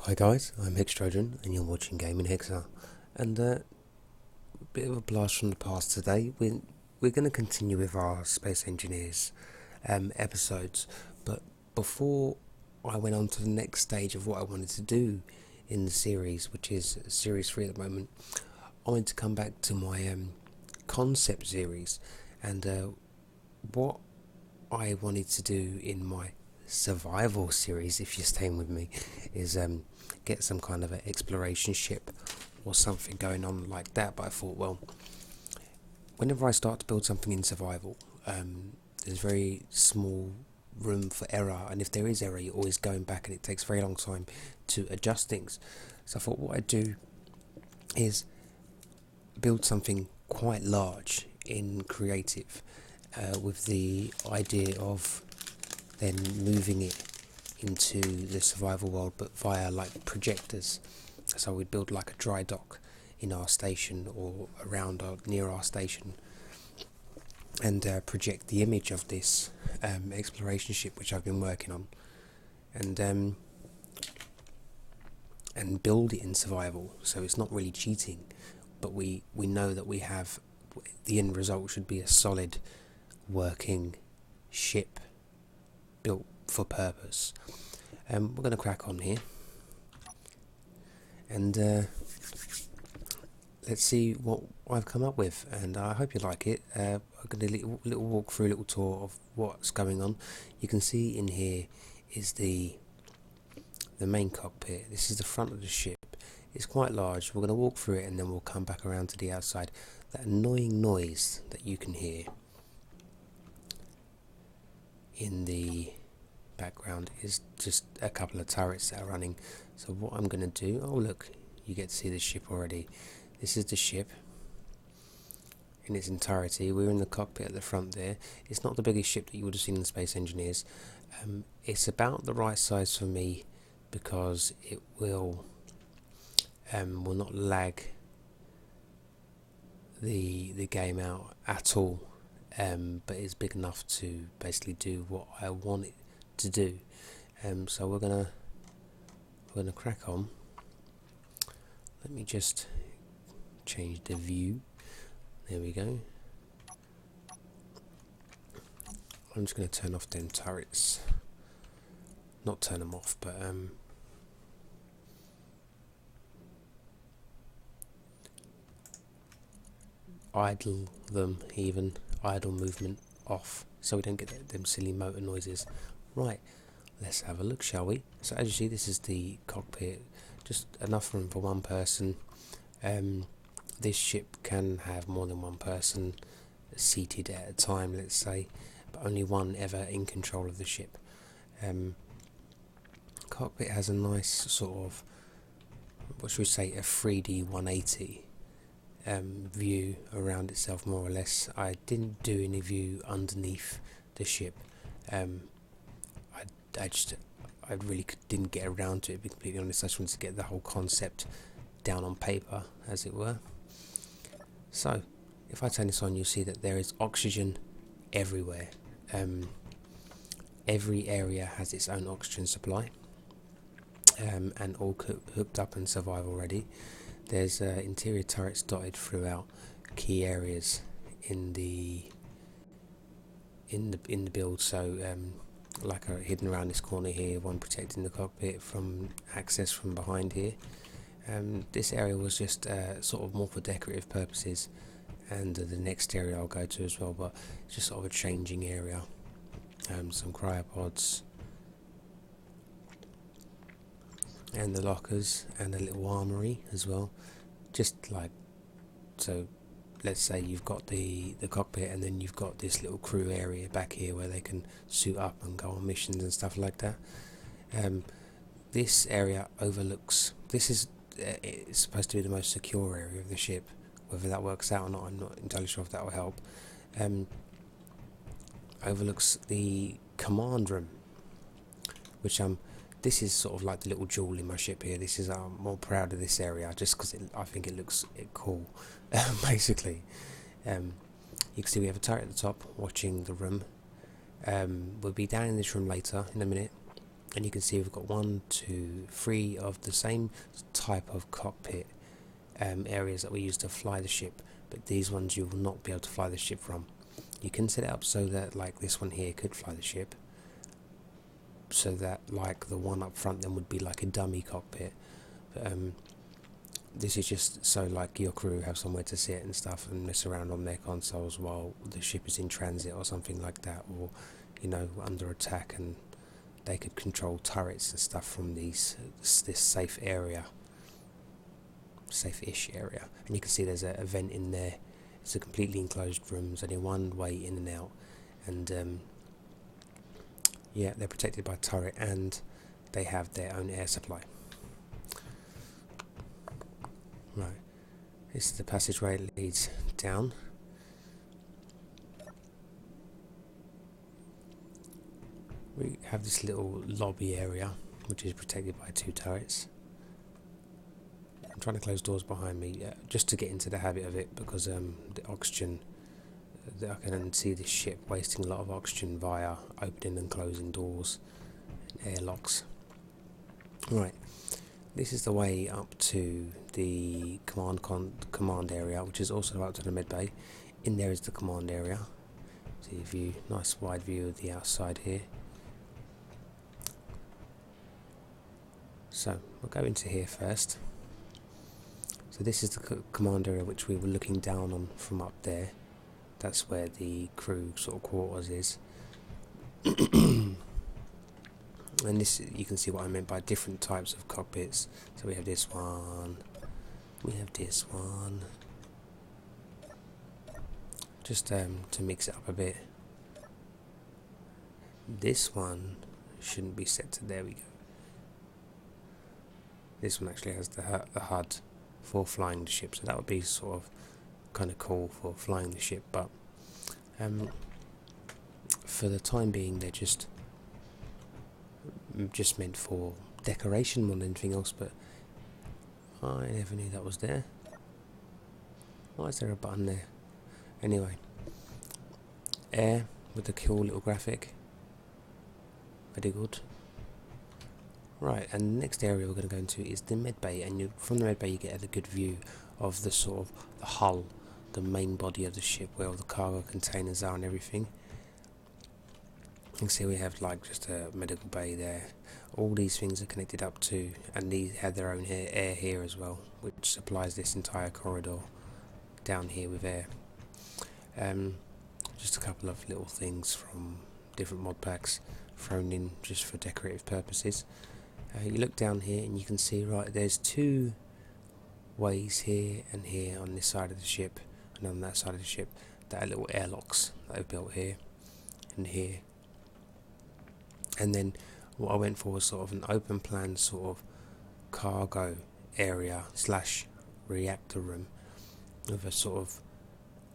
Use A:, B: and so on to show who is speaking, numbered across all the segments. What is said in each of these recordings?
A: Hi guys, I'm Exploation and you're watching Gaming Hexa. And a bit of a blast from the past today. We're going to continue with our Space Engineers episodes, but before I went on to the next stage of what I wanted to do in the series, which is Series 3 at the moment, I wanted to come back to my concept series, and what I wanted to do in my survival series, if you're staying with me, is get some kind of an exploration ship or something going on like that. But I thought, well, whenever I start to build something in survival, there's very small room for error, and if there is error, you're always going back and it takes a very long time to adjust things. So I thought what I'd do is build something quite large in creative, with the idea of then moving it into the survival world, but via like projectors. So we'd build like a dry dock in our station or around or near our station, and project the image of this exploration ship which I've been working on, and build it in survival. So it's not really cheating, but we know that we have the end result should be a solid working ship built for purpose. We're going to crack on here, and let's see what I've come up with, and I hope you like it. I'm going to do a little walk through, a little tour of what's going on. You can see in here is the main cockpit. This is the front of the ship. It's quite large. We're going to walk through it and then we'll come back around to the outside. That annoying noise that you can hear in the background is just a couple of turrets that are running. So what I'm going to do, oh look, you get to see the ship already. This is the ship in its entirety. We're in the cockpit at the front there. It's not the biggest ship that you would have seen in Space Engineers. It's about the right size for me because it will not lag the game out at all, but it's big enough to basically do what I want it to do. So we're gonna crack on. Let me just change the view. There we go. I'm just gonna turn off them turrets. Not turn them off, but idle them, even idle movement off, so we don't get them silly motor noises. Right, let's have a look, shall we? So as you see, this is the cockpit, just enough room for one person. This ship can have more than one person seated at a time, let's say, but only one ever in control of the ship. Cockpit has a nice sort of, what should we say, a 3D 180 view around itself, more or less. I didn't do any view underneath the ship. I really didn't get around to it, to be completely honest. I just wanted to get the whole concept down on paper, as it were. So, if I turn this on, you'll see that there is oxygen everywhere. Every area has its own oxygen supply, and all hooked up and survival ready. There's interior turrets dotted throughout key areas in the build. So like hidden around this corner here, one protecting the cockpit from access from behind here. This area was just sort of more for decorative purposes, and the next area I'll go to as well, but it's just sort of a changing area. Some cryopods and the lockers and a little armory as well, just like so. Let's say you've got the cockpit, and then you've got this little crew area back here where they can suit up and go on missions and stuff like that. This area overlooks, this is it's supposed to be the most secure area of the ship. Whether that works out or not, I'm not entirely sure if that will help. Overlooks the command room, which this is sort of like the little jewel in my ship here. This is, I'm more proud of this area just because I think it looks cool. Basically, you can see we have a turret at the top watching the room. We'll be down in this room later in a minute, and you can see we've got 1, 2, 3 of the same type of cockpit areas that we use to fly the ship, but these ones you will not be able to fly the ship from. You can set it up so that like this one here could fly the ship, so that like the one up front then would be like a dummy cockpit, but this is just so like your crew have somewhere to sit and stuff and mess around on their consoles while the ship is in transit or something like that, or you know, under attack, and they could control turrets and stuff from this safe area, safe-ish area. And you can see there's a vent in there. It's a completely enclosed room, there's only one way in and out, and yeah, they're protected by a turret and they have their own air supply. Right, this is the passageway that leads down. We have this little lobby area which is protected by 2 turrets. I'm trying to close doors behind me just to get into the habit of it, because the oxygen, I can see this ship wasting a lot of oxygen via opening and closing doors and airlocks. Right, this is the way up to the command area, which is also up to the med bay. In there is the command area. See a view, nice wide view of the outside here. So we'll go into here first. So this is the command area which we were looking down on from up there. That's where the crew sort of quarters is. And this, you can see what I meant by different types of cockpits. So we have this one, we have this one. Just to mix it up a bit. This one shouldn't be set to, there we go. This one actually has the HUD for flying the ship, so that would be sort of kind of cool for flying the ship, but for the time being they're just meant for decoration more than anything else. But I never knew that was there. Why is there a button there? Anyway, air with the cool little graphic, very good. Right, and the next area we're going to go into is the med bay, and from the med bay you get a good view of the sort of the hull, the main body of the ship, where all the cargo containers are and everything. You can see we have like just a medical bay there. All these things are connected up to, and these have their own air here as well, which supplies this entire corridor down here with air. Just a couple of little things from different mod packs thrown in just for decorative purposes. You look down here and you can see, right, there's 2 ways here and here on this side of the ship and on that side of the ship that are little airlocks that I've built here and here. And then what I went for was sort of an open plan sort of cargo area / reactor room with a sort of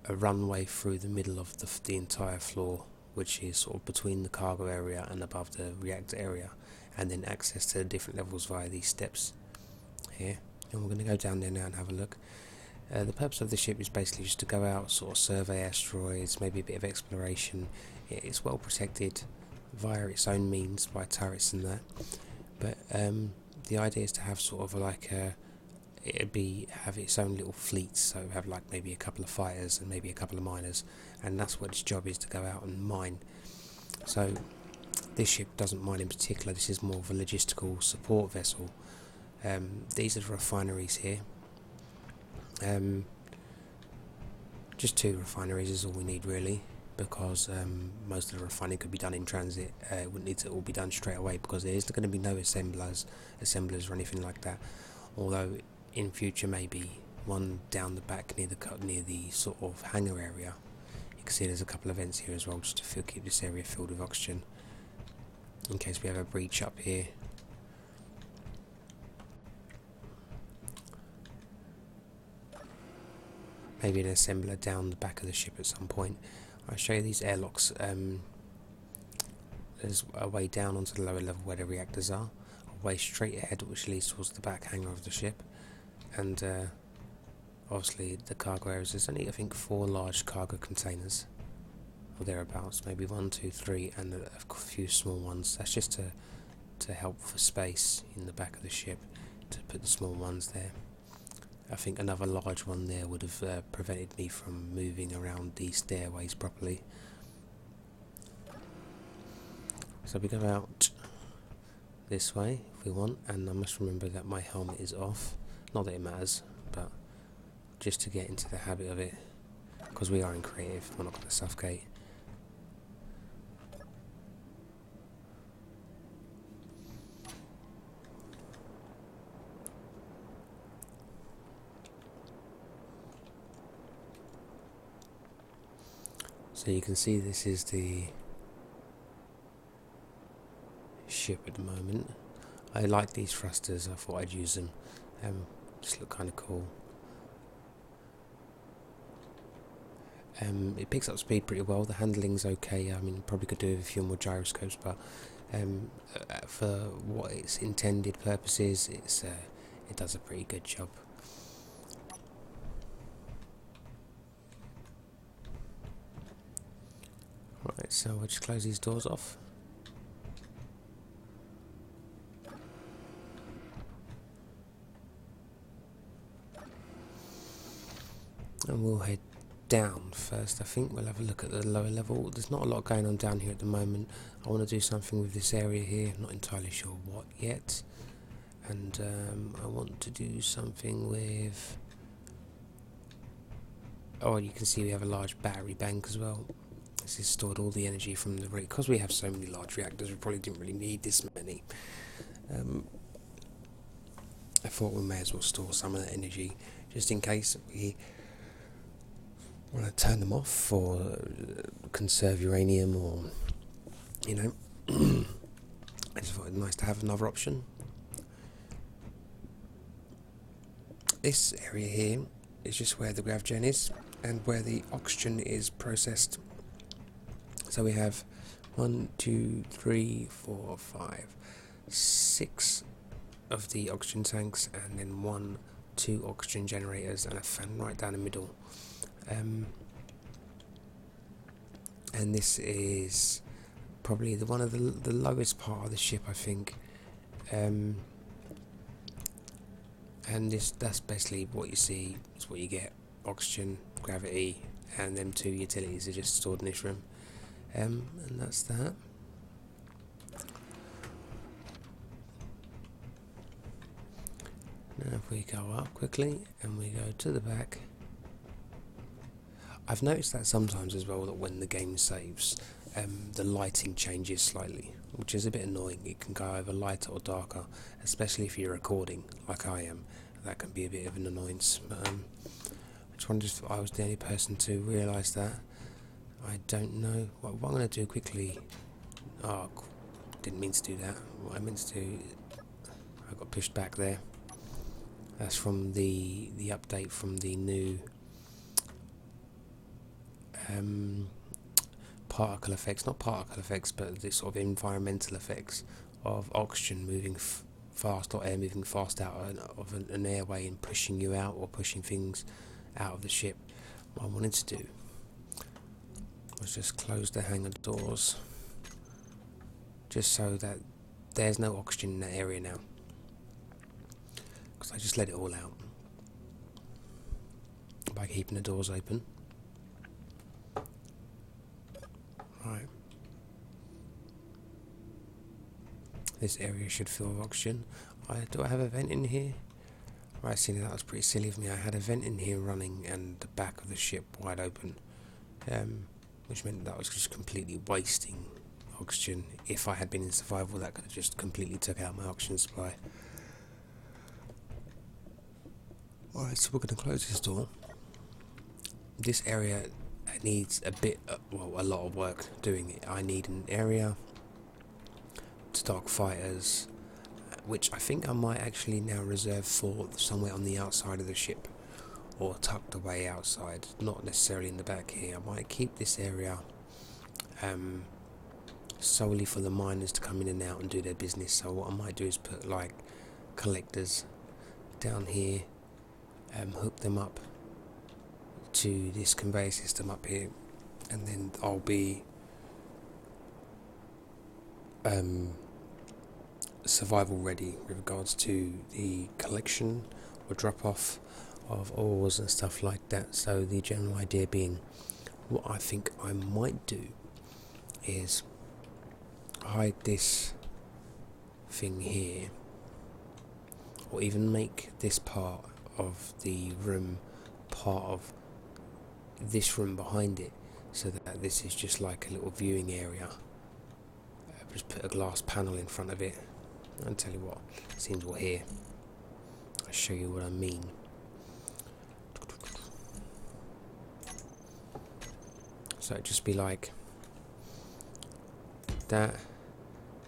A: a runway through the middle of the entire floor, which is sort of between the cargo area and above the reactor area, and then access to the different levels via these steps here. And we're going to go down there now and have a look. The purpose of the ship is basically just to go out, sort of survey asteroids, maybe a bit of exploration. It's well protected via its own means by turrets and that, but the idea is to have sort of like have its own little fleets, so have like maybe a couple of fighters and maybe a couple of miners, and that's what its job is, to go out and mine. So this ship doesn't mine in particular, this is more of a logistical support vessel. These are the refineries here. Just 2 refineries is all we need really, because most of the refining could be done in transit. It wouldn't need to all be done straight away, because there is going to be no assemblers or anything like that, although in future maybe one down the back near the sort of hangar area. You can see there's a couple of vents here as well, just to keep this area filled with oxygen in case we have a breach up here. Maybe an assembler down the back of the ship at some point. I'll show you these airlocks. There's a way down onto the lower level where the reactors are, a way straight ahead which leads towards the back hangar of the ship, and obviously the cargo areas. There's only I think 4 large cargo containers or thereabouts, maybe 1, 2, 3, and a few small ones. That's just to to help for space in the back of the ship, to put the small ones there. I think another large one there would have prevented me from moving around these stairways properly. So we go out this way if we want, and I must remember that my helmet is off. Not that it matters, but just to get into the habit of it, because we are in creative, we're not going to suffocate. So you can see this is the ship at the moment. I like these thrusters, I thought I'd use them. Just look kind of cool. It picks up speed pretty well, the handling's okay. I mean, probably could do with a few more gyroscopes, but for what its intended purpose is, it does a pretty good job. Right, so I'll just close these doors off. And we'll head down first. I think we'll have a look at the lower level. There's not a lot going on down here at the moment. I want to do something with this area here, I'm not entirely sure what yet. And I want to do something with... Oh, you can see we have a large battery bank as well. This has stored all the energy from the... Because we have so many large reactors, we probably didn't really need this many. I thought we may as well store some of that energy, just in case we want to turn them off or conserve uranium, or, you know, I just thought it nice to have another option. This area here is just where the grav gen is and where the oxygen is processed. So we have 1, 2, 3, 4, 5, 6 of the oxygen tanks, and then 1, 2 oxygen generators and a fan right down the middle. And this is probably one of the lowest part of the ship, I think. And that's basically what you see. It's what you get: oxygen, gravity, and them 2 utilities are just stored in this room. And that's that. Now if we go up quickly and we go to the back, I've noticed that sometimes as well, that when the game saves, the lighting changes slightly, which is a bit annoying. It can go either lighter or darker, especially if you're recording like I am. That can be a bit of an annoyance. But I just wondered if I was the only person to realise that. I don't know. What I'm going to do quickly... Oh, didn't mean to do that. What I meant to do... I got pushed back there. That's from the update from the new particle effects, not particle effects, but the sort of environmental effects of oxygen moving fast, or air moving fast out of an airway and pushing you out, or pushing things out of the ship. What I wanted to do was just close the hangar doors, just so that there's no oxygen in that area now, because I just let it all out by keeping the doors open. Right. This area should fill with oxygen. Do I have a vent in here? Right, see, that was pretty silly of me. I had a vent in here running and the back of the ship wide open, which meant that I was just completely wasting oxygen. If I had been in survival, that could have just completely took out my oxygen supply. Alright, so we're going to close this door. This area needs a lot of work doing it. I need an area to stock fighters, which I think I might actually now reserve for somewhere on the outside of the ship, or tucked away outside, not necessarily in the back here. I might keep this area solely for the miners to come in and out and do their business. So what I might do is put like collectors down here, hook them up to this conveyor system up here, and then I'll be survival ready with regards to the collection or drop off of ores and stuff like that. So the general idea being, what I think I might do is hide this thing here, or even make this part of the room part of this room behind it, so that this is just like a little viewing area. Just put a glass panel in front of it. I'll tell you what, seems all here. I'll show you what I mean. So it'd just be like that,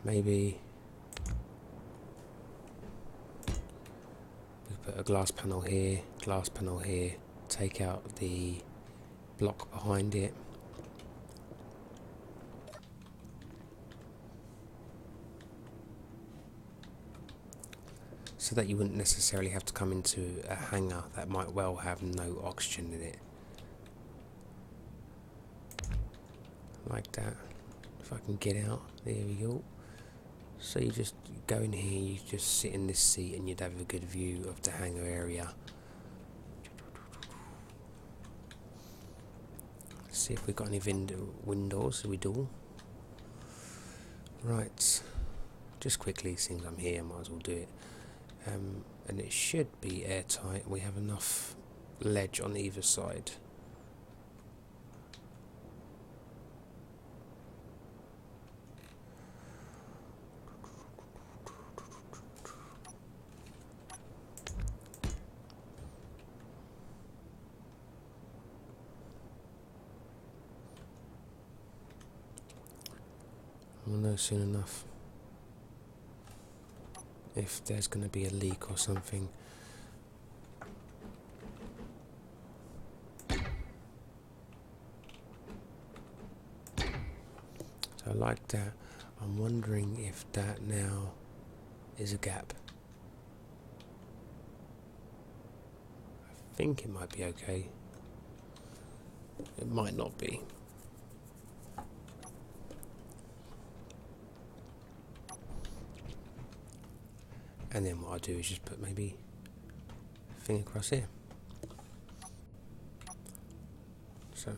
A: maybe. We put a glass panel here, take out the block behind it. So that you wouldn't necessarily have to come into a hangar that might well have no oxygen in it. Like that. If I can get out, there we go. So you just go in here, you just sit in this seat and you'd have a good view of the hangar area. Let's see if we've got any windows. We do. Right. Just quickly, seems I'm here, might as well do it. And it should be airtight. We have enough ledge on either side. We'll know soon enough if there's going to be a leak or something. So like that. I'm wondering if that now is a gap. I think it might be okay. It might not be. And then what I'll do is just put maybe a thing across here. So,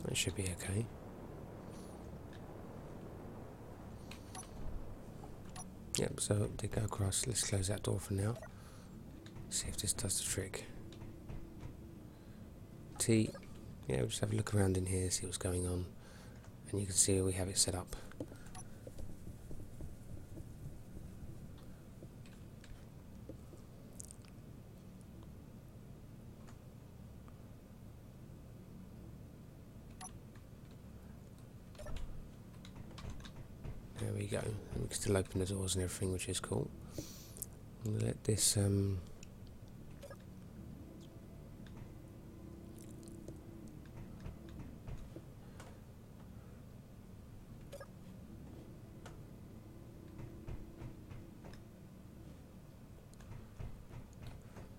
A: that should be okay. Yep, so they go across. Let's close that door for now. See if this does the trick. T. Yeah, we'll just have a look around in here, see what's going on. And you can see we have it set up. There we go. And we can still open the doors and everything, which is cool. I'm gonna let this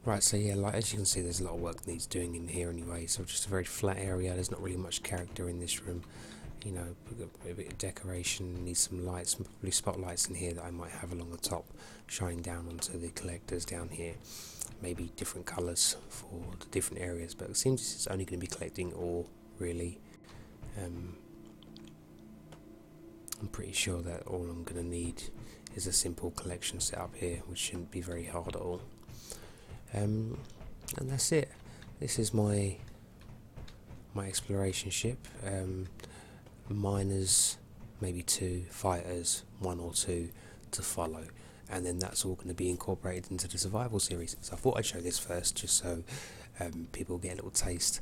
A: right, so yeah, like as you can see, there's a lot of work needs doing in here anyway. So just a very flat area. There's not really much character in this room. You know, a bit of decoration, needs some lights, some probably spotlights in here that I might have along the top, shining down onto the collectors down here. Maybe different colours for the different areas, but it seems it's only going to be collecting ore, really. I'm pretty sure that all I'm going to need is a simple collection set up here, which shouldn't be very hard at all. And that's it. This is my exploration ship. Miners, maybe 2, fighters, 1 or 2 to follow, and then that's all going to be incorporated into the survival series. So I thought I'd show this first, just so people get a little taste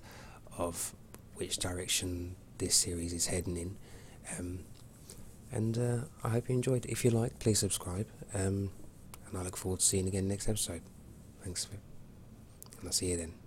A: of which direction this series is heading in. And I hope you enjoyed. If you like, please subscribe, and I look forward to seeing you again next episode. Thanks, and I'll see you then.